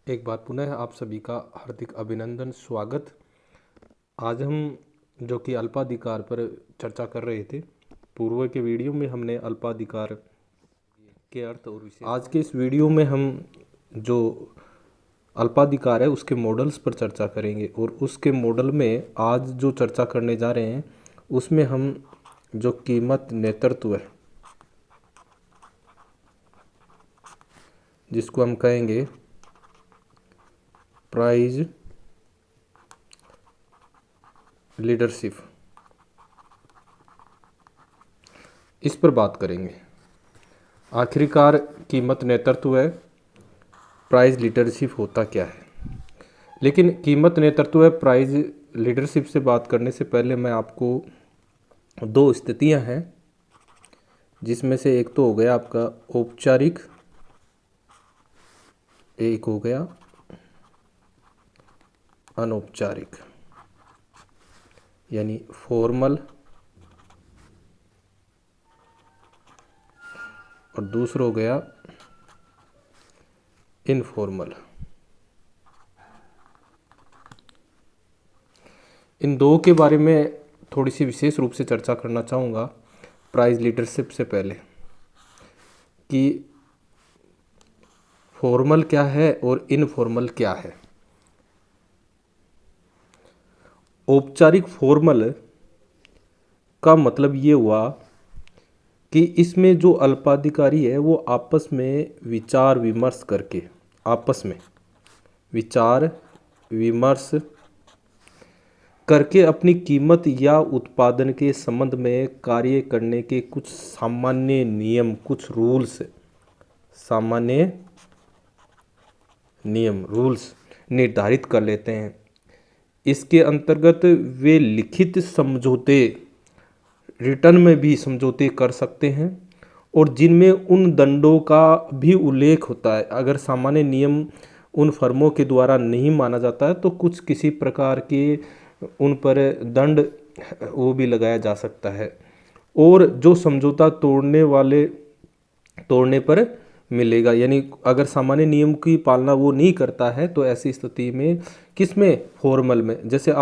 एक बार पुनः आप सभी का हार्दिक अभिनंदन, स्वागत। आज हम जो कि अल्पाधिकार पर चर्चा कर रहे थे। पूर्व के वीडियो में हमने अल्पाधिकार के अर्थ और विशेषताओं, आज के इस वीडियो में हम जो अल्पाधिकार है उसके मॉडल्स पर चर्चा करेंगे। और उसके मॉडल में आज जो चर्चा करने जा रहे हैं उसमें हम जो कीमत नेतृत्व है, जिसको हम कहेंगे प्राइज लीडरशिप, इस पर बात करेंगे। आखिरकार कीमत नेतृत्व है, प्राइज लीडरशिप होता क्या है। लेकिन कीमत नेतृत्व है, प्राइज लीडरशिप से बात करने से पहले मैं आपको दो स्थितियां हैं, जिसमें से एक तो हो गया आपका औपचारिक, एक हो गया अनौपचारिक, यानी फॉर्मल, और दूसरा हो गया इनफॉर्मल। इन दो के बारे में थोड़ी सी विशेष रूप से चर्चा करना चाहूँगा प्राइज लीडरशिप से पहले, कि फॉर्मल क्या है और इनफॉर्मल क्या है। औपचारिक फॉर्मल का मतलब ये हुआ कि इसमें जो अल्पाधिकारी है वो आपस में विचार विमर्श करके, आपस में विचार विमर्श करके अपनी कीमत या उत्पादन के संबंध में कार्य करने के कुछ सामान्य नियम, कुछ रूल्स, सामान्य नियम रूल्स निर्धारित कर लेते हैं। इसके अंतर्गत वे लिखित समझौते, रिटर्न में भी समझौते कर सकते हैं, और जिनमें उन दंडों का भी उल्लेख होता है। अगर सामान्य नियम उन फर्मों के द्वारा नहीं माना जाता है तो कुछ किसी प्रकार के उन पर दंड वो भी लगाया जा सकता है, और जो समझौता तोड़ने पर मिलेगा। यानी अगर सामान्य नियम की पालना वो नहीं करता है तो ऐसी स्थिति में किसमें, फॉर्मल में। जैसे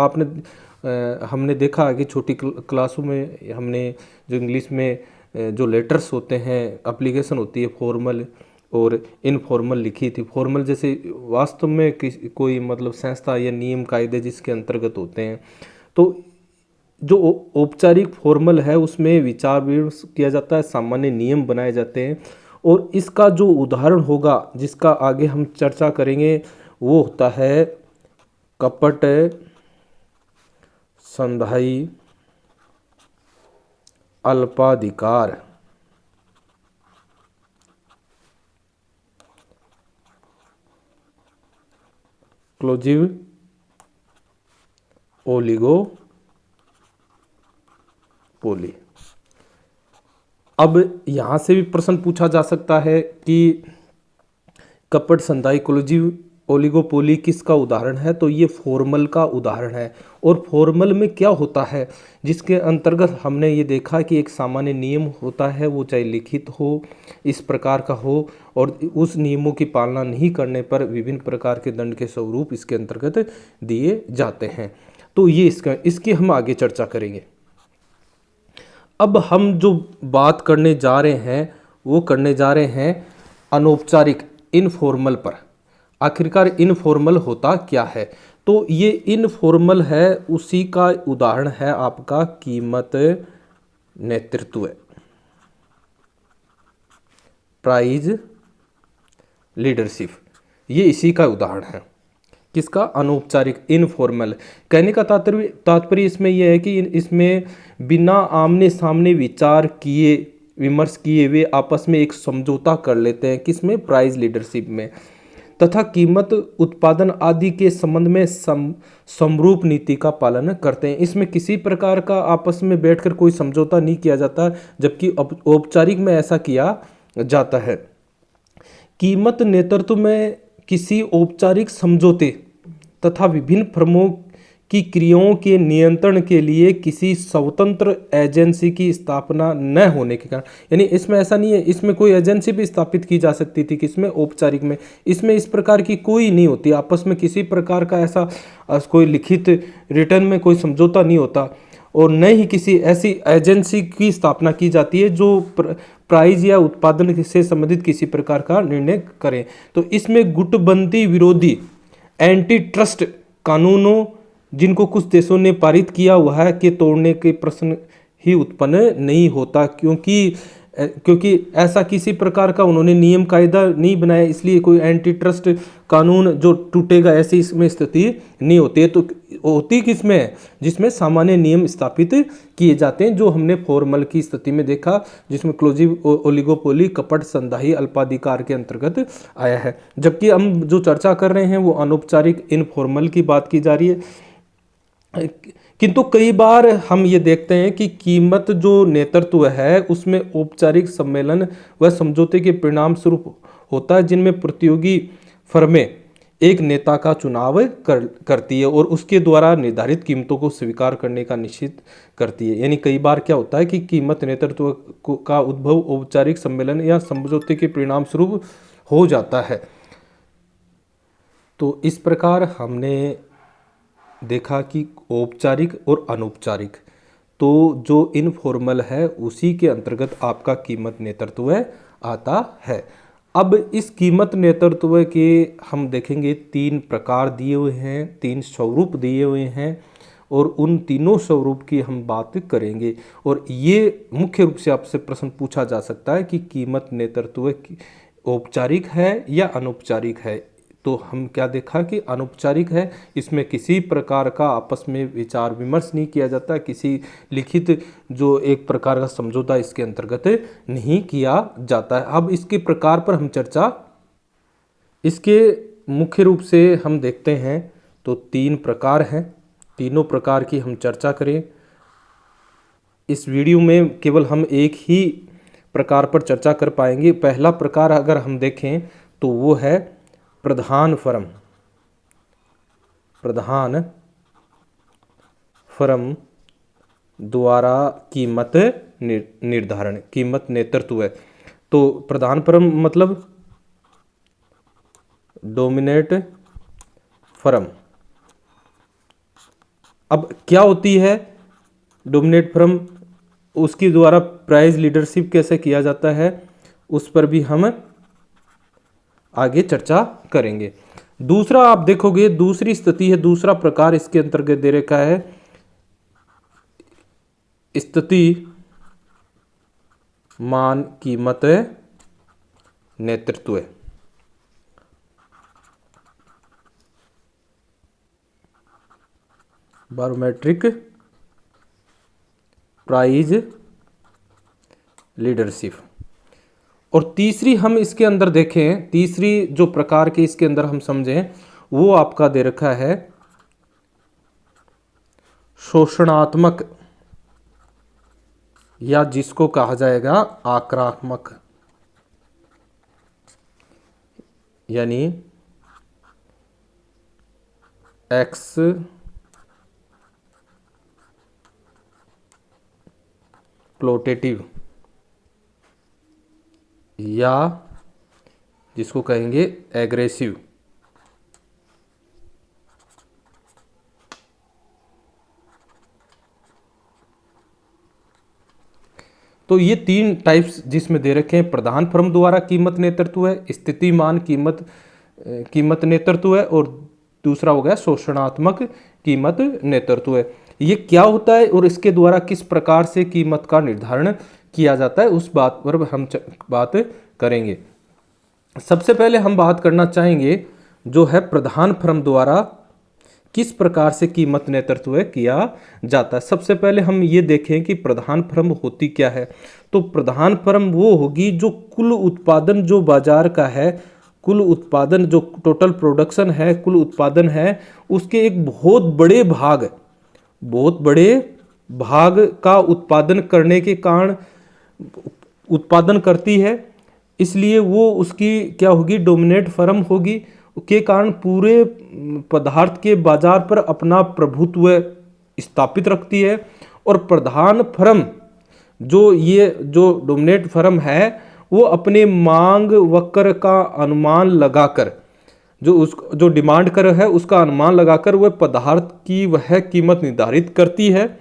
हमने देखा कि छोटी क्लासों में हमने जो इंग्लिश में जो लेटर्स होते हैं, एप्लीकेशन होती है फॉर्मल और इनफॉर्मल लिखी थी। फॉर्मल जैसे वास्तव में कोई मतलब संस्था या नियम कायदे जिसके अंतर्गत होते हैं। तो जो औपचारिक फॉर्मल है उसमें विचार विमर्श किया जाता है, सामान्य नियम बनाए जाते हैं। और इसका जो उदाहरण होगा जिसका आगे हम चर्चा करेंगे वो होता है कपट संधाई अल्पाधिकार, क्लोजिव ओलिगोपोली। अब यहाँ से भी प्रश्न पूछा जा सकता है कि कपट संधाई क्लोजिव ओलिगोपोली किसका उदाहरण है। तो ये फॉर्मल का उदाहरण है। और फॉर्मल में क्या होता है, जिसके अंतर्गत हमने ये देखा कि एक सामान्य नियम होता है, वो चाहे लिखित हो, इस प्रकार का हो, और उस नियमों की पालना नहीं करने पर विभिन्न प्रकार के दंड के स्वरूप इसके अंतर्गत दिए जाते हैं। तो ये इसकी हम आगे चर्चा करेंगे। अब हम जो बात करने जा रहे हैं वो करने जा रहे हैं अनौपचारिक, इनफॉर्मल पर। आखिरकार इनफॉर्मल होता क्या है। तो ये इनफॉर्मल है, उसी का उदाहरण है आपका कीमत नेतृत्व, प्राइज लीडरशिप। ये इसी का उदाहरण है। किसका, अनौपचारिक, इनफॉर्मल। कहने का तात्पर्य इसमें यह है कि इसमें बिना आमने सामने विचार किए विमर्श किए वे आपस में एक समझौता कर लेते हैं। किसमें, प्राइज लीडरशिप में। तथा कीमत, उत्पादन आदि के संबंध में समरूप नीति का पालन करते हैं। इसमें किसी प्रकार का आपस में बैठकर कोई समझौता नहीं किया जाता, जबकि औपचारिक में ऐसा किया जाता है। कीमत नेतृत्व में किसी औपचारिक समझौते तथा विभिन्न फर्मों कि क्रियाओं के नियंत्रण के लिए किसी स्वतंत्र एजेंसी की स्थापना न होने के कारण, यानी इसमें ऐसा नहीं है, इसमें कोई एजेंसी भी स्थापित की जा सकती थी, किसमें, औपचारिक में, इसमें इस प्रकार की कोई नहीं होती, आपस में किसी प्रकार का ऐसा कोई लिखित रिटर्न में कोई समझौता नहीं होता, और न ही किसी ऐसी एजेंसी की स्थापना की जाती है जो प्राइस या उत्पादन से संबंधित किसी प्रकार का निर्णय करें। तो इसमें गुटबंदी विरोधी एंटी ट्रस्ट कानूनों जिनको कुछ देशों ने पारित किया हुआ है के तोड़ने के प्रश्न ही उत्पन्न नहीं होता, क्योंकि ऐसा किसी प्रकार का उन्होंने नियम कायदा नहीं बनाया, इसलिए कोई एंटी ट्रस्ट कानून जो टूटेगा ऐसी इसमें स्थिति नहीं होती है। तो होती किसमें है, जिसमें सामान्य नियम स्थापित किए जाते हैं, जो हमने फॉर्मल की स्थिति में देखा, जिसमें क्लोजिव ओलिगोपोली कपट संधाई अल्पाधिकार के अंतर्गत आया है। जबकि हम जो चर्चा कर रहे हैं वो अनौपचारिक इनफॉर्मल की बात की जा रही है। किंतु कई बार हम ये देखते हैं कि कीमत जो नेतृत्व है उसमें औपचारिक सम्मेलन व समझौते के परिणाम स्वरूप होता है, जिनमें प्रतियोगी फर्में एक नेता का चुनाव करती है और उसके द्वारा निर्धारित कीमतों को स्वीकार करने का निश्चित करती है। यानी कई बार क्या होता है कि कीमत नेतृत्व का उद्भव औपचारिक सम्मेलन या समझौते के परिणाम स्वरूप हो जाता है। तो इस प्रकार हमने देखा कि औपचारिक और अनौपचारिक, तो जो इनफॉर्मल है उसी के अंतर्गत आपका कीमत नेतृत्व आता है। अब इस कीमत नेतृत्व के हम देखेंगे 3 प्रकार दिए हुए हैं, 3 स्वरूप दिए हुए हैं, और उन तीनों स्वरूप की हम बात करेंगे। और ये मुख्य रूप से आपसे प्रश्न पूछा जा सकता है कि कीमत नेतृत्व औपचारिक है या अनौपचारिक है। तो हम क्या देखा कि अनौपचारिक है, इसमें किसी प्रकार का आपस में विचार विमर्श नहीं किया जाता, किसी लिखित जो एक प्रकार का समझौता इसके अंतर्गत नहीं किया जाता है। अब इसके प्रकार पर हम चर्चा, इसके मुख्य रूप से हम देखते हैं तो 3 प्रकार हैं, तीनों प्रकार की हम चर्चा करें। इस वीडियो में केवल हम एक ही प्रकार पर चर्चा कर पाएंगे। पहला प्रकार अगर हम देखें तो वो है प्रधान फर्म द्वारा कीमत निर्धारण, कीमत नेतृत्व है। तो प्रधान फर्म मतलब डोमिनेट फर्म। अब क्या होती है डोमिनेट फर्म, उसके द्वारा प्राइस लीडरशिप कैसे किया जाता है, उस पर भी हम आगे चर्चा करेंगे। दूसरा आप देखोगे, दूसरी स्थिति है, दूसरा प्रकार इसके अंतर्गत दे रखा है स्थिति मान कीमत नेतृत्व। बारोमेट्रिक प्राइस लीडरशिप। और तीसरी हम इसके अंदर देखें, तीसरी जो प्रकार के इसके अंदर हम समझें, वो आपका दे रखा है शोषणात्मक, या जिसको कहा जाएगा आक्रामक, यानी एक्सप्लोटेटिव, या जिसको कहेंगे एग्रेसिव। तो ये 3 टाइप्स जिसमें दे रखे हैं, प्रधान फर्म द्वारा कीमत नेतृत्व है, स्थितिमान कीमत नेतृत्व है, और दूसरा हो गया शोषणात्मक कीमत नेतृत्व है। ये क्या होता है और इसके द्वारा किस प्रकार से कीमत का निर्धारण किया जाता है, उस बात पर हम बात करेंगे। सबसे पहले हम बात करना चाहेंगे जो है प्रधान फर्म द्वारा किस प्रकार से कीमत नेतृत्व किया जाता है। सबसे पहले हम ये देखें कि प्रधान फर्म होती क्या है। तो प्रधान फर्म वो होगी जो कुल उत्पादन जो बाजार का है, कुल उत्पादन जो टोटल प्रोडक्शन है, कुल उत्पादन है, उसके एक बहुत बड़े भाग का उत्पादन करने के कारण उत्पादन करती है, इसलिए वो उसकी क्या होगी, डोमिनेट फर्म होगी। के कारण पूरे पदार्थ के बाजार पर अपना प्रभुत्व स्थापित रखती है। और प्रधान फर्म जो डोमिनेट फर्म है वो अपने मांग वक्र का अनुमान लगाकर, जो डिमांड कर है उसका अनुमान लगाकर वह पदार्थ की वह कीमत निर्धारित करती है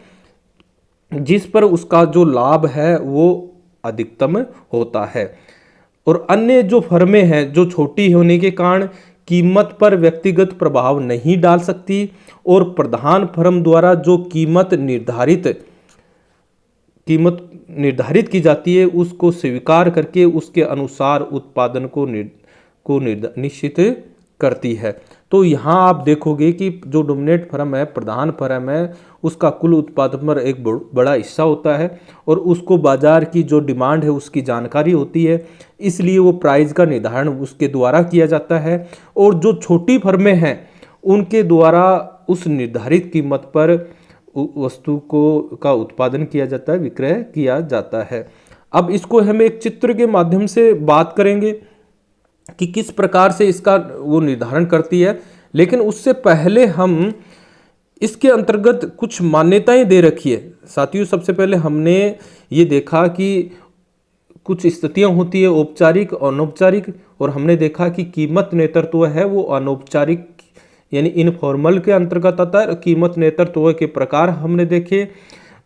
जिस पर उसका जो लाभ है वो अधिकतम होता है। और अन्य जो फर्में हैं जो छोटी होने के कारण कीमत पर व्यक्तिगत प्रभाव नहीं डाल सकती और प्रधान फर्म द्वारा जो कीमत निर्धारित की जाती है उसको स्वीकार करके उसके अनुसार उत्पादन को निश्चित करती है। तो यहाँ आप देखोगे कि जो डोमिनेट फर्म है, प्रधान फर्म है, उसका कुल उत्पादन पर एक बड़ा हिस्सा होता है और उसको बाजार की जो डिमांड है उसकी जानकारी होती है, इसलिए वो प्राइस का निर्धारण उसके द्वारा किया जाता है। और जो छोटी फर्में हैं उनके द्वारा उस निर्धारित कीमत पर वस्तु का उत्पादन किया जाता है, विक्रय किया जाता है। अब इसको हम एक चित्र के माध्यम से बात करेंगे कि किस प्रकार से इसका वो निर्धारण करती है, लेकिन उससे पहले हम इसके अंतर्गत कुछ मान्यताएं दे रखी है। साथियों, सबसे पहले हमने ये देखा कि कुछ स्थितियां होती है औपचारिक और अनौपचारिक, और हमने देखा कि कीमत नेतृत्व है वो अनौपचारिक यानी इनफॉर्मल के अंतर्गत आता है। कीमत नेतृत्व के प्रकार हमने देखे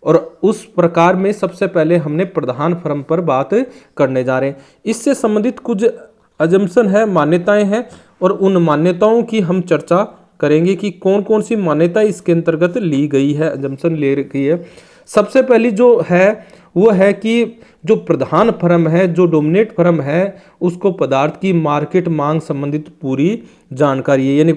और उस प्रकार में सबसे पहले हमने प्रधान फर्म पर बात करने जा रहे हैं। इससे संबंधित कुछ अजम्पशन है, मान्यताएं हैं, और उन मान्यताओं की हम चर्चा करेंगे कि कौन कौन सी मान्यता इसके अंतर्गत ली गई है, अजम्पशन ले रखी है। सबसे पहली जो है वो है कि जो प्रधान फर्म है, जो डोमिनेट फर्म है, उसको पदार्थ की मार्केट मांग संबंधित पूरी जानकारी है। यानी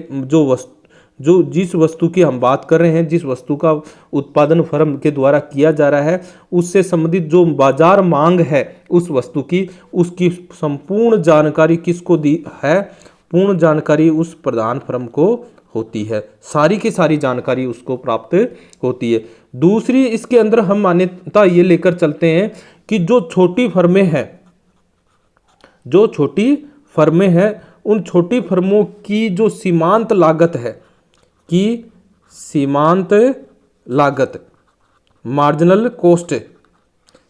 जिस वस्तु की हम बात कर रहे हैं, जिस वस्तु का उत्पादन फर्म के द्वारा किया जा रहा है, उससे संबंधित जो बाजार मांग है उस वस्तु की, उसकी संपूर्ण जानकारी किसको दी है? पूर्ण जानकारी उस प्रधान फर्म को होती है, सारी की सारी जानकारी उसको प्राप्त होती है। दूसरी इसके अंदर हम मान्यता ये लेकर चलते हैं कि जो छोटी फर्में हैं उन छोटी फर्मों की जो सीमांत लागत मार्जिनल कॉस्ट,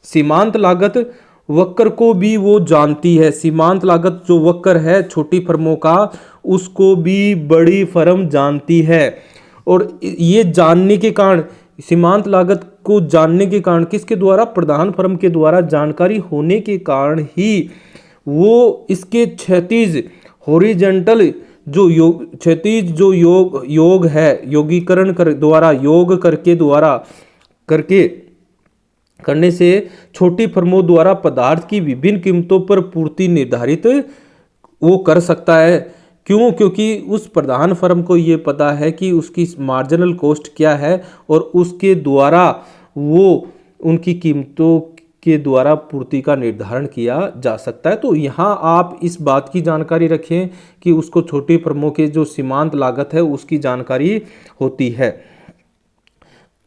सीमांत लागत वक्र को भी वो जानती है। सीमांत लागत जो वक्र है छोटी फर्मों का, उसको भी बड़ी फर्म जानती है। और ये जानने के कारण, सीमांत लागत को जानने के कारण, किसके द्वारा? प्रधान फर्म के द्वारा जानकारी होने के कारण ही वो इसके क्षैतिज हॉरिजॉन्टल जो योग है, योगीकरण करने से छोटी फर्मों द्वारा पदार्थ की विभिन्न कीमतों पर पूर्ति निर्धारित वो कर सकता है। क्यों? क्योंकि उस प्रधान फर्म को ये पता है कि उसकी मार्जिनल कॉस्ट क्या है और उसके द्वारा वो उनकी कीमतों के द्वारा पूर्ति का निर्धारण किया जा सकता है। तो यहाँ आप इस बात की जानकारी रखें कि उसको छोटी फर्मों के जो सीमांत लागत है उसकी जानकारी होती है।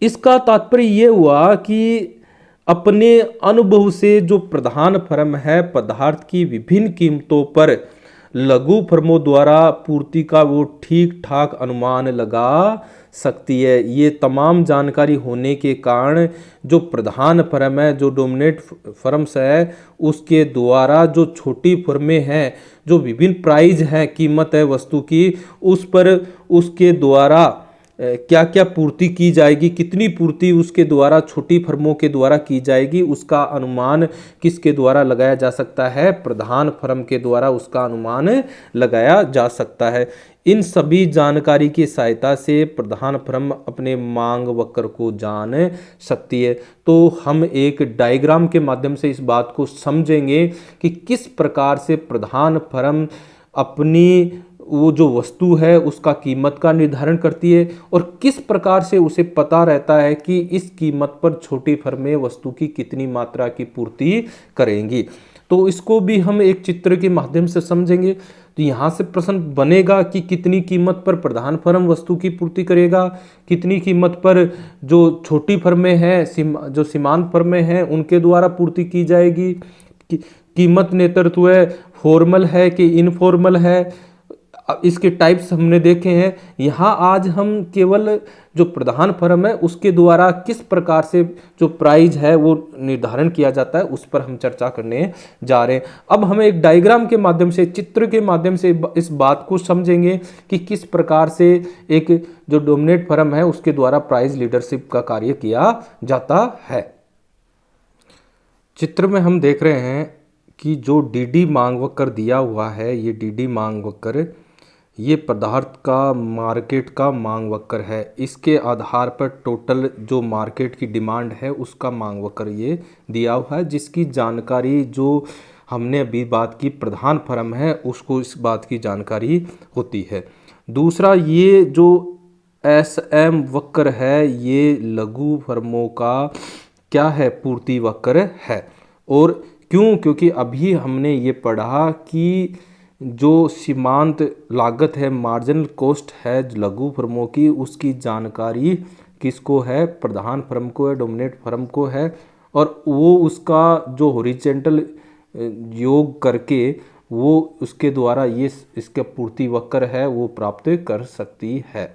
इसका तात्पर्य ये हुआ कि अपने अनुभव से जो प्रधान फर्म है पदार्थ की विभिन्न कीमतों पर लघु फर्मों द्वारा पूर्ति का वो ठीक ठाक अनुमान लगा सकती है। ये तमाम जानकारी होने के कारण जो प्रधान फर्म है, जो डोमिनेट फर्म्स है, उसके द्वारा जो छोटी फर्में हैं, जो विभिन्न प्राइस हैं, कीमत है वस्तु की, उस पर उसके द्वारा क्या क्या पूर्ति की जाएगी, कितनी पूर्ति उसके द्वारा छोटी फर्मों के द्वारा की जाएगी, उसका अनुमान किसके द्वारा लगाया जा सकता है? प्रधान फर्म के द्वारा उसका अनुमान लगाया जा सकता है। इन सभी जानकारी की सहायता से प्रधान फर्म अपने मांग वक्र को जान सकती है। तो हम एक डायग्राम के माध्यम से इस बात को समझेंगे कि किस प्रकार से प्रधान फर्म अपनी वो जो वस्तु है उसका कीमत का निर्धारण करती है और किस प्रकार से उसे पता रहता है कि इस कीमत पर छोटी फर्में वस्तु की कितनी मात्रा की पूर्ति करेंगी। तो इसको भी हम एक चित्र के माध्यम से समझेंगे। तो यहाँ से प्रश्न बनेगा कि कितनी कीमत पर प्रधान फर्म वस्तु की पूर्ति करेगा, कितनी कीमत पर जो छोटी फर्में हैं, जो सीमांत फर्में हैं, उनके द्वारा पूर्ति की जाएगी। कीमत नेतृत्व है फॉर्मल है कि इनफॉर्मल है, अब इसके टाइप्स हमने देखे हैं। यहाँ आज हम केवल जो प्रधान फर्म है उसके द्वारा किस प्रकार से जो प्राइस है वो निर्धारण किया जाता है उस पर हम चर्चा करने जा रहे हैं। अब हम एक डायग्राम के माध्यम से, चित्र के माध्यम से इस बात को समझेंगे कि किस प्रकार से एक जो डोमिनेट फर्म है उसके द्वारा प्राइस लीडरशिप का कार्य किया जाता है। चित्र में हम देख रहे हैं कि जो डीडी मांग वक्र दिया हुआ है, ये डीडी मांग वक्र ये पदार्थ का मार्केट का मांग वक्र है। इसके आधार पर टोटल जो मार्केट की डिमांड है उसका मांग वक्र ये दिया हुआ है, जिसकी जानकारी जो हमने अभी बात की प्रधान फर्म है उसको इस बात की जानकारी होती है। दूसरा, ये जो एसएम वक्र है ये लघु फर्मों का क्या है, पूर्ति वक्र है। और क्यों? क्योंकि अभी हमने ये पढ़ा कि जो सीमांत लागत है, मार्जिनल कॉस्ट है लघु फर्मों की, उसकी जानकारी किसको है, प्रधान फर्म को है, डोमिनेट फर्म को है। और वो उसका जो हॉरिजॉन्टल योग करके वो उसके द्वारा ये इसका पूर्ति वक्र है वो प्राप्त कर सकती है।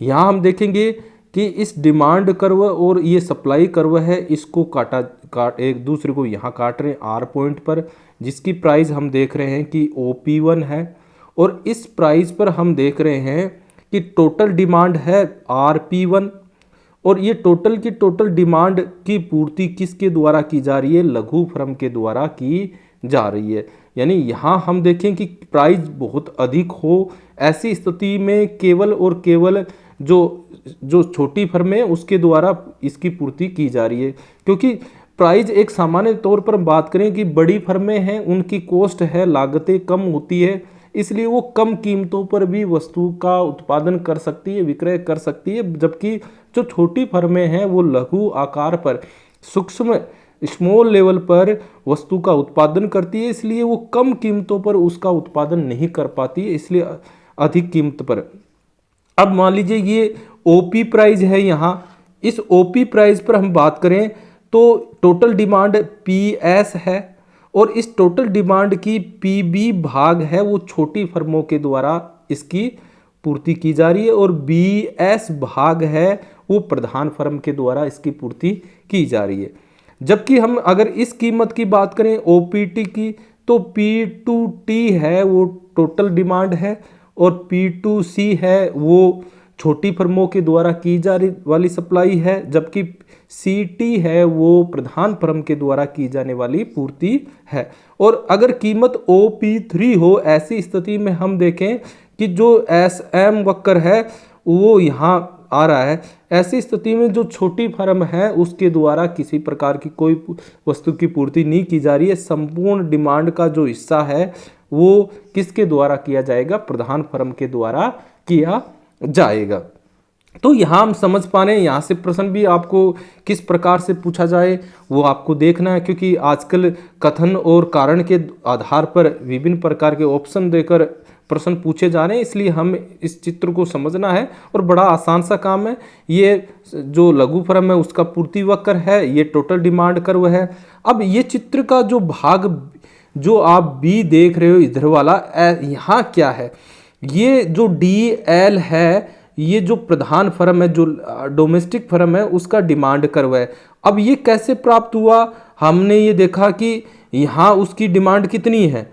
यहाँ हम देखेंगे कि इस डिमांड कर्व और ये सप्लाई कर्व है, इसको काट एक दूसरे को यहाँ काट रहे हैं आर पॉइंट पर, जिसकी प्राइस हम देख रहे हैं कि OP1 है। और इस प्राइस पर हम देख रहे हैं कि टोटल डिमांड है RP1। और ये टोटल की टोटल डिमांड की पूर्ति किसके द्वारा की जा रही है, लघु फर्म के द्वारा की जा रही है। यानी यहाँ हम देखें कि प्राइस बहुत अधिक हो, ऐसी स्थिति में केवल और केवल जो छोटी फर्म है उसके द्वारा इसकी पूर्ति की जा रही है। क्योंकि प्राइस एक सामान्य तौर पर बात करें कि बड़ी फर्में हैं, उनकी कॉस्ट है, लागतें कम होती है, इसलिए वो कम कीमतों पर भी वस्तु का उत्पादन कर सकती है, विक्रय कर सकती है। जबकि जो छोटी फर्में हैं वो लघु आकार पर, सूक्ष्म स्मॉल लेवल पर वस्तु का उत्पादन करती है, इसलिए वो कम कीमतों पर उसका उत्पादन नहीं कर पाती है, इसलिए अधिक कीमत पर। अब मान लीजिए ये OP प्राइस है, यहाँ इस OP प्राइस पर हम बात करें तो टोटल डिमांड PS है और इस टोटल डिमांड की PB भाग है वो छोटी फर्मों के द्वारा इसकी पूर्ति की जा रही है और BS भाग है वो प्रधान फर्म के द्वारा इसकी पूर्ति की जा रही है। जबकि हम अगर इस कीमत की बात करें OPT की तो P2T है वो टोटल डिमांड है और P2C है वो छोटी फर्मों के द्वारा की जा रही वाली सप्लाई है, जबकि CT है वो प्रधान फर्म के द्वारा की जाने वाली पूर्ति है। और अगर कीमत OP3 हो, ऐसी स्थिति में हम देखें कि जो SM वक्र है वो यहाँ आ रहा है, ऐसी स्थिति में जो छोटी फर्म है उसके द्वारा किसी प्रकार की कोई वस्तु की पूर्ति नहीं की जा रही है। संपूर्ण डिमांड का जो हिस्सा है वो किसके द्वारा किया जाएगा, प्रधान फर्म के द्वारा किया जाएगा। तो यहाँ हम समझ पा रहे हैं, यहाँ से प्रश्न भी आपको किस प्रकार से पूछा जाए वो आपको देखना है, क्योंकि आजकल कथन और कारण के आधार पर विभिन्न प्रकार के ऑप्शन देकर प्रश्न पूछे जा रहे हैं, इसलिए हम इस चित्र को समझना है और बड़ा आसान सा काम है। ये जो लघु फर्म है उसका पूर्ति वक्र है, ये टोटल डिमांड कर्व है। अब ये चित्र का जो भाग जो आप B देख रहे हो इधर वाला, यहाँ क्या है, ये जो DL है ये जो प्रधान फर्म है, जो डोमेस्टिक फर्म है उसका डिमांड कर्व है। अब ये कैसे प्राप्त हुआ, हमने ये देखा कि यहाँ उसकी डिमांड कितनी है,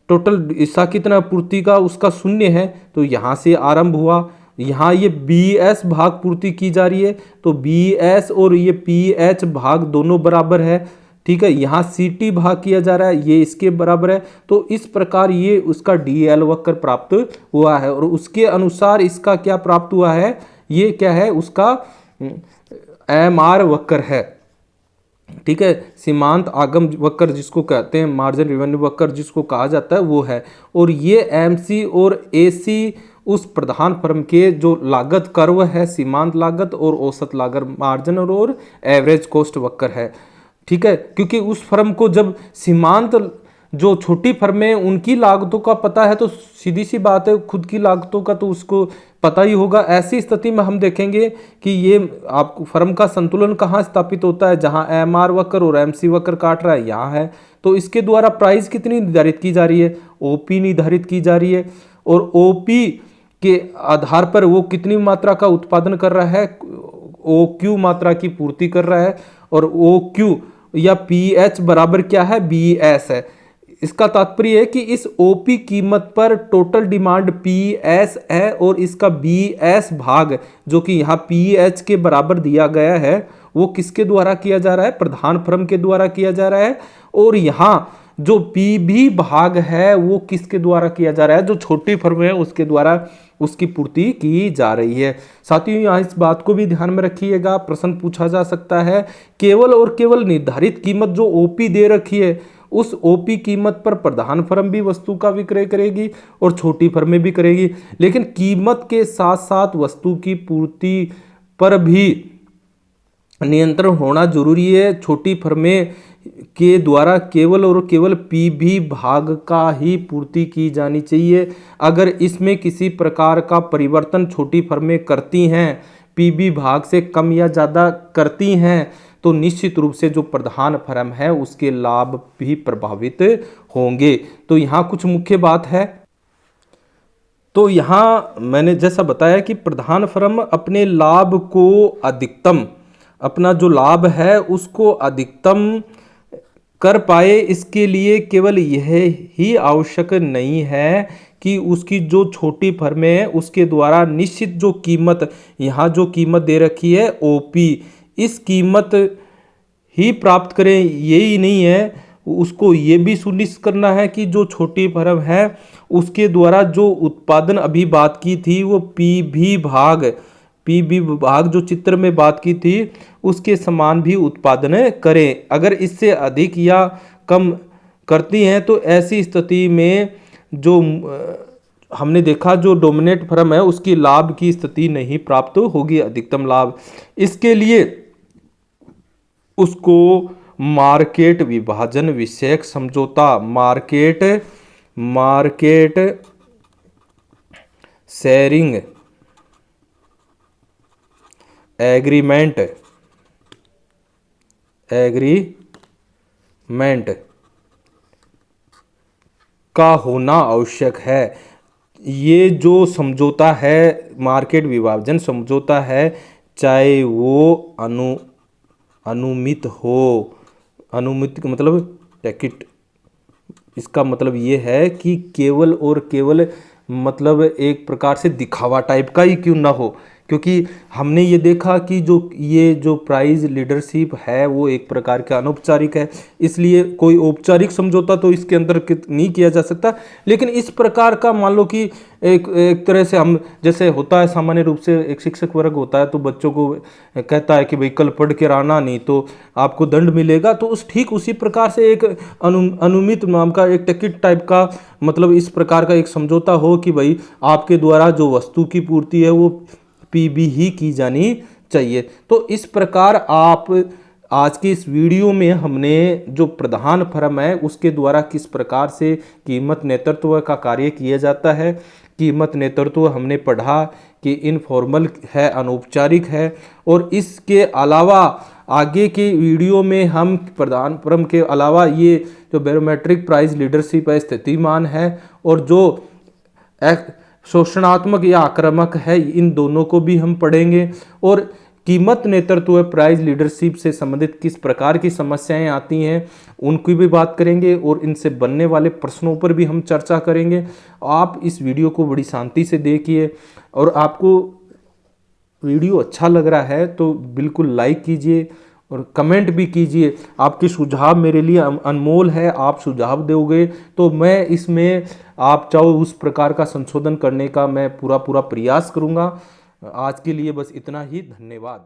टोटल हिस्सा कितना पूर्ति का उसका 0 है, तो यहाँ से आरंभ हुआ। यहाँ ये BS भाग पूर्ति की जा रही है तो BS और ये PH भाग दोनों बराबर है, ठीक है। यहाँ CT भाग किया जा रहा है, ये इसके बराबर है, तो इस प्रकार ये उसका DL वक्र प्राप्त हुआ है। और उसके अनुसार इसका क्या प्राप्त हुआ है, ये क्या है, उसका MR वक्र है, ठीक है। सीमांत आगम वक्र जिसको कहते हैं, मार्जिन रेवेन्यू वक्र जिसको कहा जाता है वो है। और ये MC और AC उस प्रधान फर्म के जो लागत कर्व है, सीमांत लागत और औसत लागत मार्जिन और एवरेज कॉस्ट वक्र है, ठीक है। क्योंकि उस फर्म को जब सीमांत जो छोटी फर्में उनकी लागतों का पता है तो सीधी सी बात है खुद की लागतों का तो उसको पता ही होगा। ऐसी स्थिति में हम देखेंगे कि ये आपको फर्म का संतुलन कहाँ स्थापित होता है, जहाँ MR वक्र और MC वक्र काट रहा है यहाँ है, तो इसके द्वारा प्राइस कितनी निर्धारित की जा रही है, OP निर्धारित की जा रही है। और ओपी के आधार पर वो कितनी मात्रा का उत्पादन कर रहा है, ओ क्यू मात्रा की पूर्ति कर रहा है, और ओ क्यू या पी एच बराबर क्या है, बी एस है। इसका तात्पर्य है कि इस ओपी कीमत पर टोटल डिमांड पी एस है और इसका बी एस भाग जो कि यहाँ पी एच के बराबर दिया गया है वो किसके द्वारा किया जा रहा है, प्रधान फर्म के द्वारा किया जा रहा है। और यहाँ जो पी भी भाग है वो किसके द्वारा किया जा रहा है, जो छोटी फर्म है उसके द्वारा उसकी पूर्ति की जा रही है। साथियों यहाँ इस बात को भी ध्यान में रखिएगा, प्रश्न पूछा जा सकता है केवल और केवल निर्धारित कीमत जो ओपी दे रखी है उस ओपी कीमत पर प्रधान फर्म भी वस्तु का विक्रय करेगी और छोटी फर्में भी करेगी, लेकिन कीमत के साथ साथ वस्तु की पूर्ति पर भी नियंत्रण होना जरूरी है। छोटी फर्में के द्वारा केवल और केवल पीबी भाग का ही पूर्ति की जानी चाहिए। अगर इसमें किसी प्रकार का परिवर्तन छोटी फर्में करती हैं, पीबी भाग से कम या ज़्यादा करती हैं, तो निश्चित रूप से जो प्रधान फर्म है उसके लाभ भी प्रभावित होंगे। तो यहाँ कुछ मुख्य बात है। तो यहाँ मैंने जैसा बताया कि प्रधान फर्म अपने लाभ को अधिकतम, अपना जो लाभ है उसको अधिकतम कर पाए, इसके लिए केवल यह ही आवश्यक नहीं है कि उसकी जो छोटी फर्में है उसके द्वारा निश्चित जो कीमत, यहाँ जो कीमत दे रखी है ओपी, इस कीमत ही प्राप्त करें, यही नहीं है, उसको ये भी सुनिश्चित करना है कि जो छोटी फर्म है उसके द्वारा जो उत्पादन अभी बात की थी वो पीबी भाग जो चित्र में बात की थी उसके समान भी उत्पादन करें। अगर इससे अधिक या कम करती हैं तो ऐसी स्थिति में जो हमने देखा जो डोमिनेट फर्म है उसकी लाभ की स्थिति नहीं प्राप्त होगी, अधिकतम लाभ। इसके लिए उसको मार्केट विभाजन विषयक समझौता, मार्केट शेयरिंग एग्रीमेंट का होना आवश्यक है। ये जो समझौता है, मार्केट विभाजन समझौता है, चाहे वो अनुमित हो, अनुमित का मतलब टैकिट, इसका मतलब ये है कि केवल और केवल मतलब एक प्रकार से दिखावा टाइप का ही क्यों ना हो, क्योंकि हमने ये देखा कि जो प्राइस लीडरशिप है वो एक प्रकार का अनौपचारिक है, इसलिए कोई औपचारिक समझौता तो इसके अंदर नहीं किया जा सकता। लेकिन इस प्रकार का मान लो कि एक तरह से हम जैसे होता है सामान्य रूप से एक शिक्षक वर्ग होता है तो बच्चों को कहता है कि भाई कल पढ़ के आना नहीं तो आपको दंड मिलेगा, तो ठीक उसी प्रकार से एक अनुमित नाम का एक टिकट टाइप का मतलब इस प्रकार का एक समझौता हो कि भाई आपके द्वारा जो वस्तु की पूर्ति है वो पीबी ही की जानी चाहिए। तो इस प्रकार आप आज की इस वीडियो में हमने जो प्रधान फर्म है उसके द्वारा किस प्रकार से कीमत नेतृत्व का कार्य किया जाता है, कीमत नेतृत्व हमने पढ़ा कि इनफॉर्मल है, अनौपचारिक है, और इसके अलावा आगे के वीडियो में हम प्रधान फर्म के अलावा ये जो बैरोमेट्रिक प्राइस लीडरशिप है, स्थितिमान है, और जो शोषणात्मक या आक्रामक है, इन दोनों को भी हम पढ़ेंगे। और कीमत नेतृत्व प्राइस लीडरशिप से संबंधित किस प्रकार की समस्याएं आती हैं उनकी भी बात करेंगे और इनसे बनने वाले प्रश्नों पर भी हम चर्चा करेंगे। आप इस वीडियो को बड़ी शांति से देखिए, और आपको वीडियो अच्छा लग रहा है तो बिल्कुल लाइक कीजिए और कमेंट भी कीजिए। आपके सुझाव मेरे लिए अनमोल है, आप सुझाव दोगे तो मैं इसमें आप चाहो उस प्रकार का संशोधन करने का मैं पूरा प्रयास करूँगा। आज के लिए बस इतना ही, धन्यवाद।